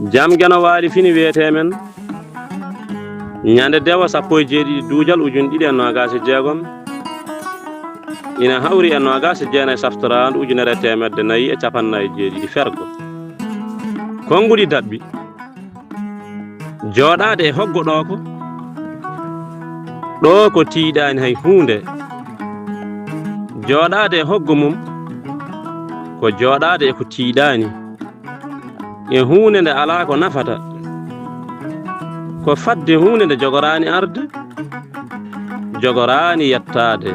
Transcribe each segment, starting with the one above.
jam geno waali fini wiyete men ñande dewa 17 duujal ujun 226 ina hawri e 29 saftorandu ujunere temedde nayi e capannayi jeeɗiɗi fergo konnguli daɓɓi jooɗaade e hoggo ɗo ko tiiɗaani hay huunde jooɗaade e hoggo mum ko jooɗaade e ko tiiɗaani e huunde nde alaa ko nafata ko fadde huunde nde jogoraani arde jogoraani yettaade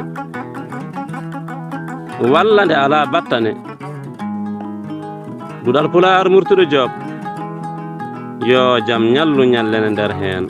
walla nde alaa battane Duɗal Pulaar Murtuɗo Joob yo jam ñallu ñallene nder heen